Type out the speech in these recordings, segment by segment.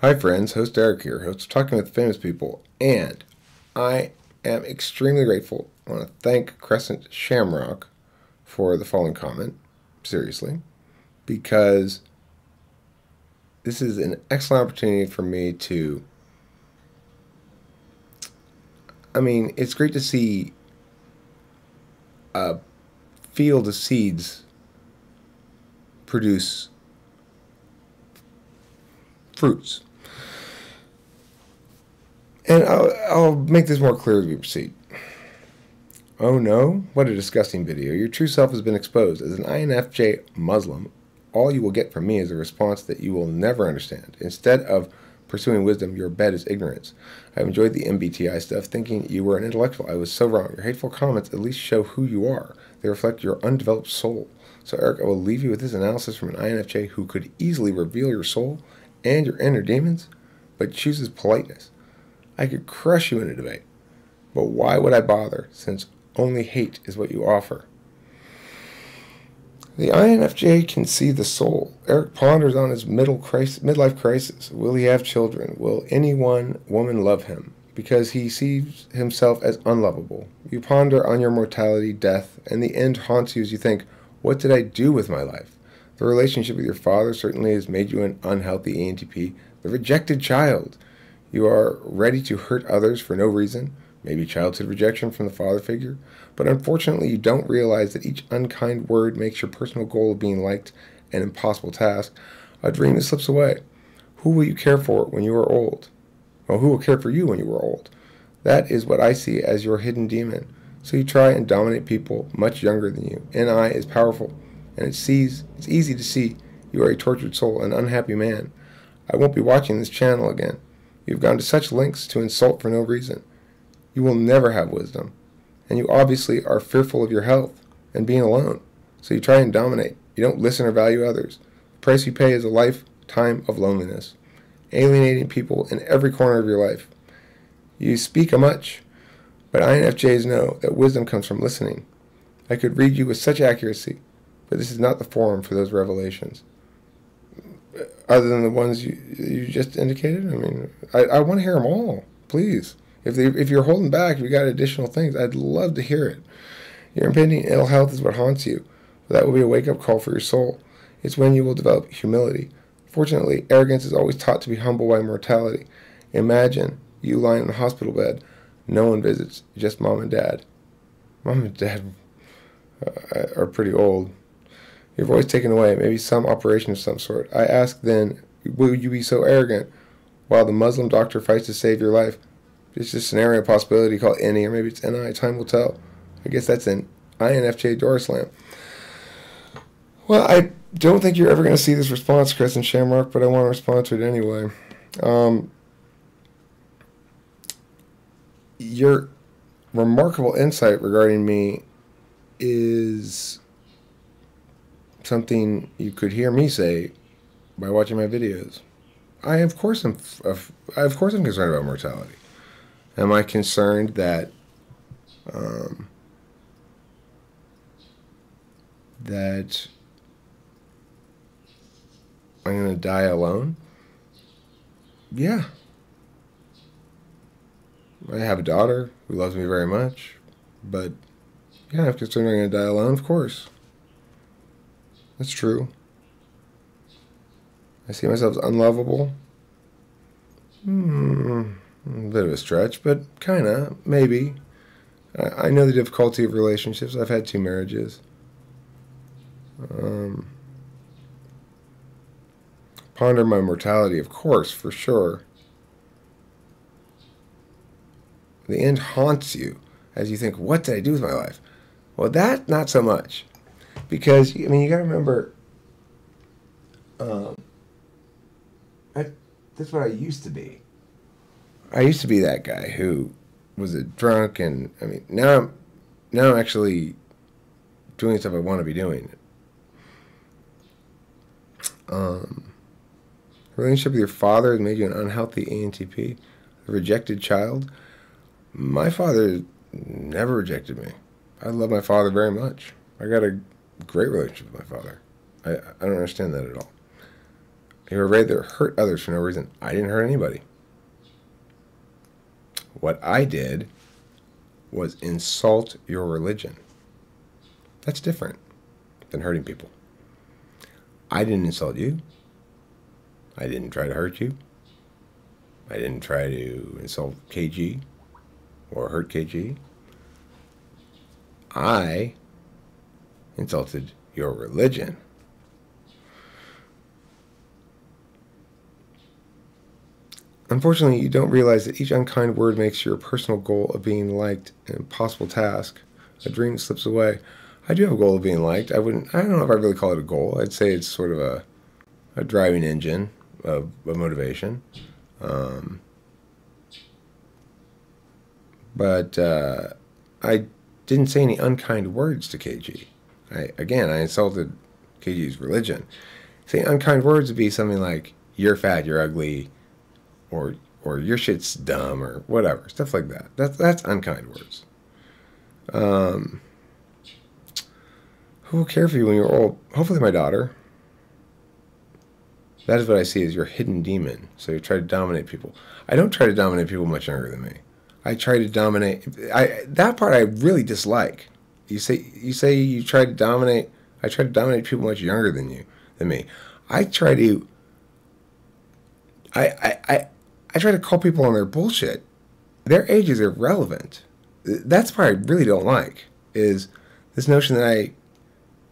Hi friends, host Eric here, host of Talking with Famous People, and I am extremely grateful. I want to thank Crescent Shamrock for the following comment, seriously, because this is an excellent opportunity for me to, it's great to see a field of seeds produce fruits. And I'll make this more clear as we proceed. Oh no, what a disgusting video. Your true self has been exposed. As an INFJ Muslim, all you will get from me is a response that you will never understand. Instead of pursuing wisdom, your bet is ignorance. I've enjoyed the MBTI stuff, thinking you were an intellectual. I was so wrong. Your hateful comments at least show who you are. They reflect your undeveloped soul. So Eric, I will leave you with this analysis from an INFJ who could easily reveal your soul and your inner demons, but chooses politeness. I could crush you in a debate, but why would I bother, since only hate is what you offer? The INFJ can see the soul. Eric ponders on his midlife crisis. Will he have children? Will any one woman love him? Because he sees himself as unlovable. You ponder on your mortality, death, and the end haunts you as you think, what did I do with my life? The relationship with your father certainly has made you an unhealthy ENTP, the rejected child. You are ready to hurt others for no reason, maybe childhood rejection from the father figure, but unfortunately you don't realize that each unkind word makes your personal goal of being liked an impossible task, a dream that slips away. Who will you care for when you are old? Well, who will care for you when you are old? That is what I see as your hidden demon. So you try and dominate people much younger than you. NI is powerful, and it's easy to see you are a tortured soul, an unhappy man. I won't be watching this channel again. You've gone to such lengths to insult for no reason. You will never have wisdom, and you obviously are fearful of your health and being alone. So you try and dominate. You don't listen or value others. The price you pay is a lifetime of loneliness, alienating people in every corner of your life. You speak much, but INFJs know that wisdom comes from listening. I could read you with such accuracy, but this is not the forum for those revelations. Other than the ones you just indicated, I want to hear them all, please. If you're holding back, if you got additional things, I'd love to hear it. Your impending ill health is what haunts you. That will be a wake-up call for your soul. It's when you will develop humility. Fortunately, arrogance is always taught to be humble by mortality. Imagine you lying in a hospital bed. No one visits, just mom and dad. Mom and dad are pretty old. Your voice taken away, maybe some operation of some sort. I ask then, will you be so arrogant while the Muslim doctor fights to save your life? It's just a scenario possibility called NE, or maybe it's NI. Time will tell. I guess that's an INFJ door slam. Well, I don't think you're ever going to see this response, Crescent Shamrock, but I want to respond to it anyway. Your remarkable insight regarding me is something you could hear me say by watching my videos. Of course I'm concerned about mortality. Am I concerned that that I'm going to die alone? Yeah. I have a daughter who loves me very much, but yeah, I'm concerned I'm going to die alone, of course. That's true. I see myself as unlovable. A bit of a stretch, but kinda, maybe. I know the difficulty of relationships. I've had 2 marriages. Ponder my mortality, of course, for sure. The end haunts you as you think, what did I do with my life? Well, that, not so much. Because, you gotta remember, that's what I used to be. I used to be that guy who was a drunk, and now I'm actually doing stuff I want to be doing. Relationship with your father has made you an unhealthy ENTP, a rejected child. My father never rejected me. I love my father very much. I got a great relationship with my father. I don't understand that at all. You were ready to hurt others for no reason. I didn't hurt anybody. What I did was insult your religion. That's different than hurting people. I didn't insult you. I didn't try to hurt you. I didn't try to insult KG or hurt KG. I insulted your religion. Unfortunately, you don't realize that each unkind word makes your personal goal of being liked an impossible task. A dream slips away. I do have a goal of being liked. I don't know if I really call it a goal. I'd say it's sort of a driving engine of motivation. But I didn't say any unkind words to KG. I insulted KG's religion. Saying unkind words would be something like, you're fat, you're ugly, or your shit's dumb, or whatever. Stuff like that. That's unkind words. Who will care for you when you're old? Hopefully my daughter. That is what I see as your hidden demon. So you try to dominate people. I don't try to dominate people much younger than me. I try to dominate. That part I really dislike. You say you try to dominate. I try to dominate people much younger than me. I try to. I try to call people on their bullshit. Their age is irrelevant. That's the part I really don't like. Is this notion that I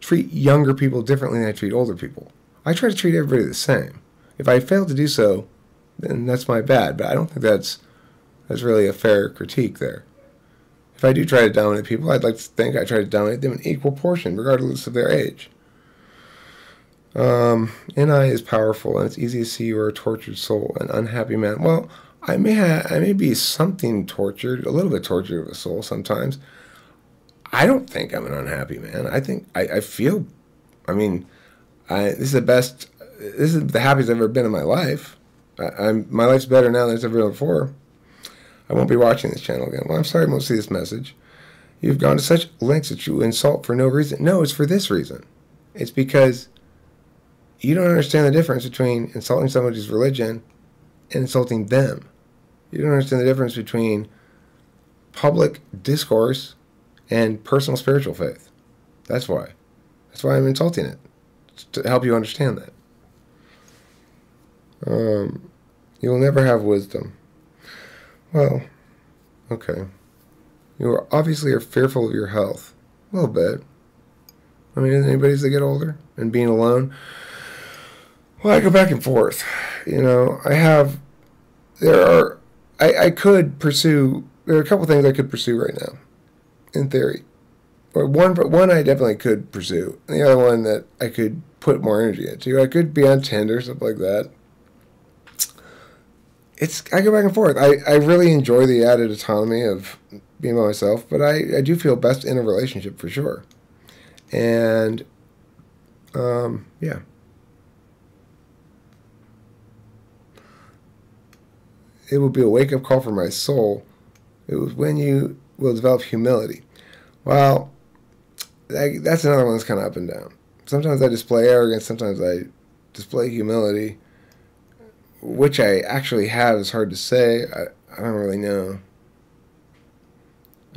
treat younger people differently than I treat older people. I try to treat everybody the same. If I fail to do so, then that's my bad. But I don't think that's really a fair critique there. If I do try to dominate people, I'd like to think I try to dominate them in equal portion, regardless of their age. NI is powerful, and it's easy to see you are a tortured soul, an unhappy man. Well, I may be something tortured, a little bit tortured of a soul sometimes. I don't think I'm an unhappy man. I think I feel. I mean, this is the happiest I've ever been in my life. My life's better now than it's ever been before. I won't be watching this channel again. Well, I'm sorry I won't see this message. You've gone to such lengths that you insult for no reason. No, it's for this reason. It's because you don't understand the difference between insulting somebody's religion and insulting them. You don't understand the difference between public discourse and personal spiritual faith. That's why. That's why I'm insulting it. It's to help you understand that. You will never have wisdom. Well, okay. You obviously are fearful of your health. A little bit. I mean, isn't anybody as they get older and being alone? Well, I go back and forth. You know, there are a couple things I could pursue right now, in theory. Or one I definitely could pursue. And the other one that I could put more energy into. I could be on Tinder, stuff like that. I go back and forth. I really enjoy the added autonomy of being by myself, but I do feel best in a relationship for sure. And, yeah. It will be a wake-up call for my soul. It was when you will develop humility. Well, that's another one that's kind of up and down. Sometimes I display arrogance. Sometimes I display humility. Which I actually have is hard to say. I don't really know.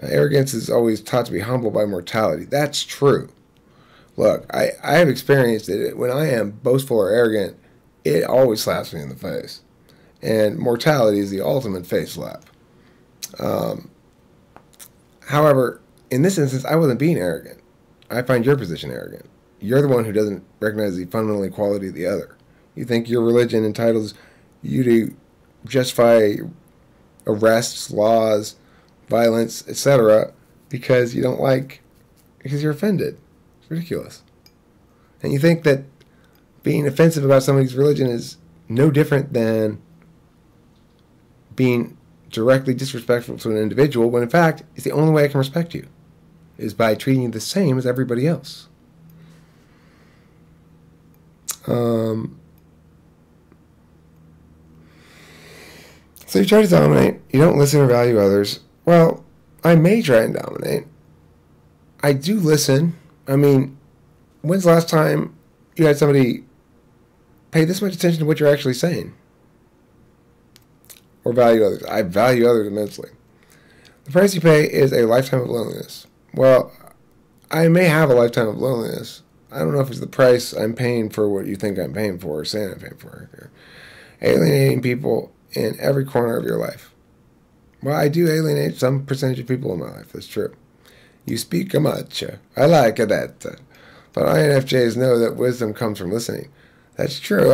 Arrogance is always taught to be humble by mortality. That's true. Look, I have experienced it. When I am boastful or arrogant, it always slaps me in the face. And mortality is the ultimate face slap. However, in this instance, I wasn't being arrogant. I find your position arrogant. You're the one who doesn't recognize the fundamental equality of the other. You think your religion entitles you to justify arrests, laws, violence, etc. because you're offended. It's ridiculous. And you think that being offensive about somebody's religion is no different than being directly disrespectful to an individual, when in fact, it's the only way I can respect you, is by treating you the same as everybody else. So you try to dominate. You don't listen or value others. Well, I may try and dominate. I do listen. I mean, when's the last time you had somebody pay this much attention to what you're actually saying. Or value others. I value others immensely. The price you pay is a lifetime of loneliness. Well, I may have a lifetime of loneliness. I don't know if it's the price I'm paying for what you think I'm paying for or saying I'm paying for. You're alienating people in every corner of your life. Well, I do alienate some percentage of people in my life. That's true. You speak much. I like that. But INFJs know that wisdom comes from listening. That's true.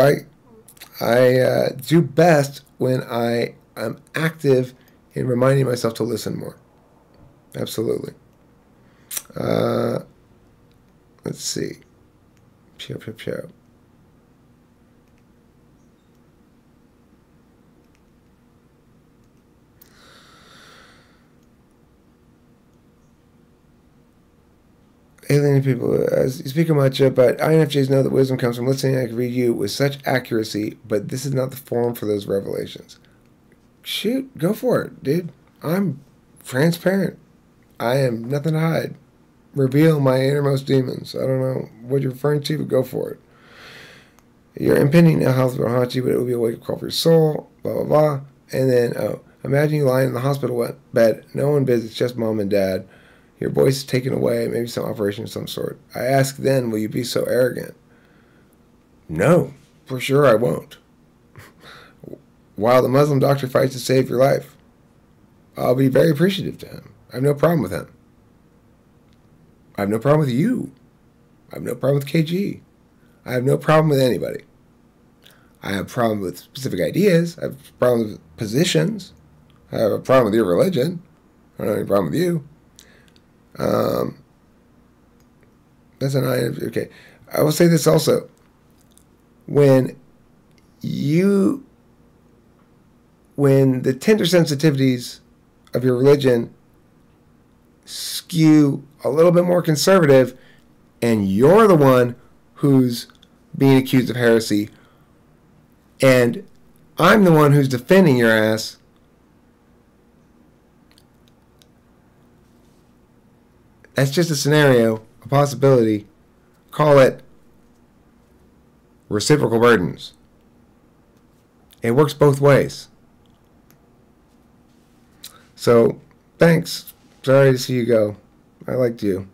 I do best when I am active in reminding myself to listen more. Absolutely. Let's see. Pew, pew, pew. Alien people, as you speak much, but INFJs know that wisdom comes from listening. I can read you with such accuracy, but this is not the forum for those revelations. Shoot, go for it, dude. I'm transparent. I am nothing to hide. Reveal my innermost demons. I don't know what you're referring to, but go for it. Your impending ill health will haunt you, but it will be a wake-up call for your soul, blah, blah, blah. And then, imagine you lying in the hospital bed. No one visits, just mom and dad. Your voice is taken away, maybe some operation of some sort. I ask then, will you be so arrogant? No, for sure I won't. While the Muslim doctor fights to save your life, I'll be very appreciative to him. I have no problem with him. I have no problem with you. I have no problem with KG. I have no problem with anybody. I have a problem with specific ideas. I have a problem with positions. I have a problem with your religion. I don't have any problem with you. That's an item. Okay. I will say this also. When the tender sensitivities of your religion skew a little bit more conservative, and you're the one who's being accused of heresy, and I'm the one who's defending your ass, that's just a scenario, a possibility. Call it reciprocal burdens. It works both ways. So, thanks. Sorry to see you go. I liked you.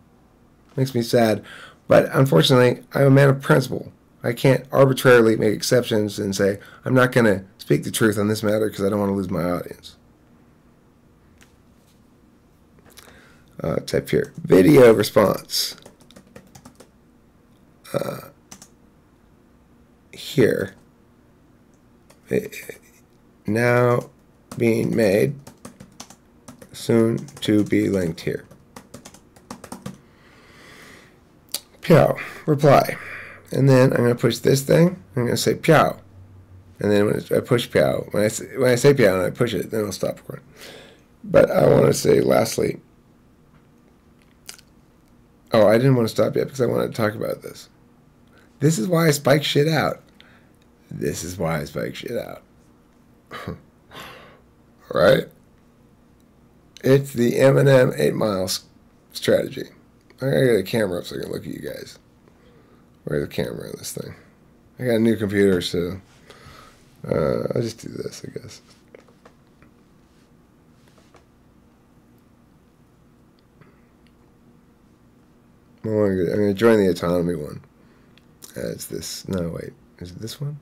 Makes me sad. But unfortunately, I'm a man of principle. I can't arbitrarily make exceptions and say, I'm not going to speak the truth on this matter because I don't want to lose my audience. Type here. Video response. Here. Now being made. Soon to be linked here. Pyow. Reply. And then I'm going to push this thing. I'm going to say pyow. And then when I push pyow, when I say pyow and I push it, then it'll stop recording. But I want to say lastly, oh, I didn't want to stop yet because I wanted to talk about this. This is why I spike shit out. This is why I spike shit out. Right? It's the Eminem 8 Mile strategy. I gotta get a camera up so I can look at you guys. Where's the camera in this thing? I got a new computer, so I'll just do this, I guess. I'm going to join the autonomy one. It's this. No, wait. Is it this one?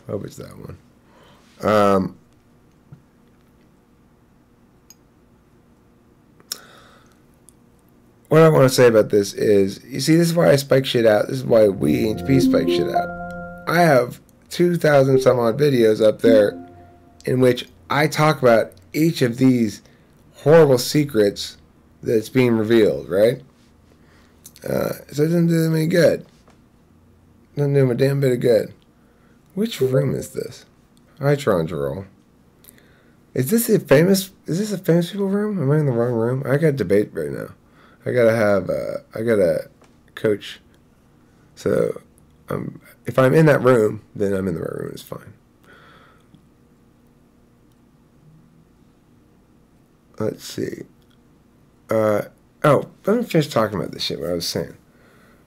I hope it's that one. What I want to say about this is, you see, this is why I spike shit out. This is why we HP spike shit out. I have 2,000 some odd videos up there in which I talk about each of these horrible secrets that's being revealed, right? So it doesn't do them any good. Doesn't do them a damn bit of good. Which room is this? Hi, Trongerol. Is this a famous people room? Am I in the wrong room? I got debate right now. I gotta coach. So, if I'm in that room, then I'm in the right room. It's fine. Let's see. Let me finish talking about this shit, what I was saying.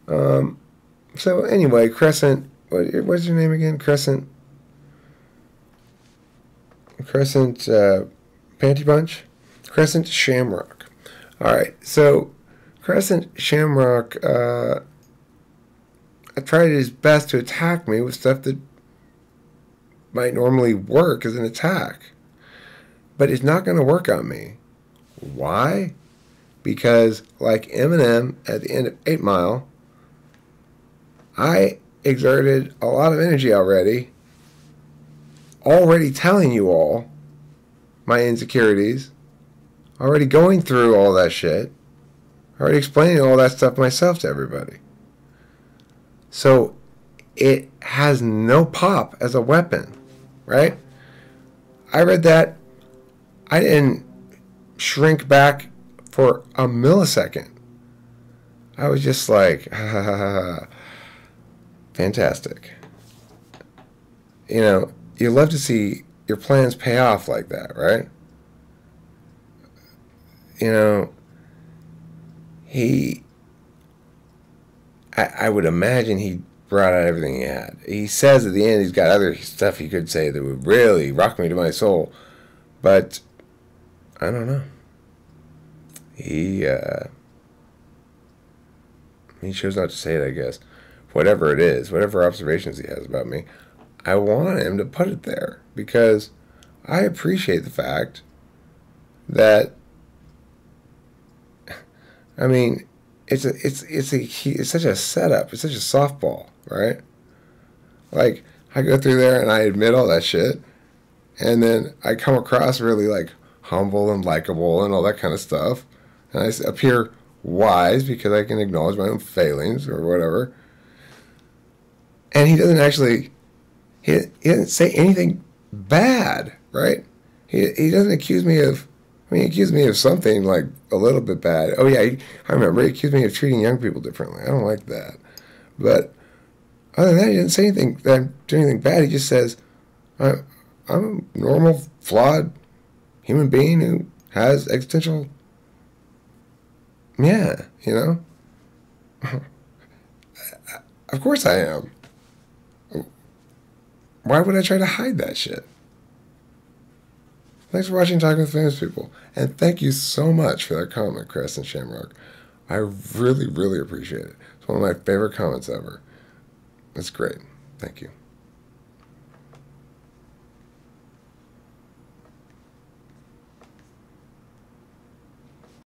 So anyway, Crescent What's your name again? Crescent Panty Punch? Crescent Shamrock. Alright, so Crescent Shamrock tried his best to attack me with stuff that might normally work as an attack. But it's not going to work on me. Why? Because, like Eminem at the end of 8 Mile, I exerted a lot of energy already telling you all my insecurities, already going through all that shit, already explaining all that stuff myself to everybody. So it has no pop as a weapon, right? I read that. I didn't shrink back for a millisecond. I was just like, fantastic. You know, you love to see your plans pay off like that, right? You know, I would imagine he brought out everything he had. He says at the end he's got other stuff he could say that would really rock me to my soul, but I don't know. He chose not to say it, I guess. Whatever it is, whatever observations he has about me, I want him to put it there because I appreciate the fact that, I mean, it's such a setup. It's such a softball, right? Like, I go through there and I admit all that shit, and then I come across really like humble and likable and all that kind of stuff, and I appear wise because I can acknowledge my own failings or whatever. And he doesn't actually, he doesn't say anything bad, right? He doesn't accuse me of, I mean, he accused me of something like a little bit bad. Oh yeah, I remember he accused me of treating young people differently. I don't like that. But other than that, he didn't say anything that I'm doing anything bad. He just says, I'm a normal, flawed human being who has existential, yeah, you know? Of course I am. Why would I try to hide that shit? Thanks for watching Talking with Famous People. And thank you so much for that comment, Crescent Shamrock. I really, really appreciate it. It's one of my favorite comments ever. It's great. Thank you.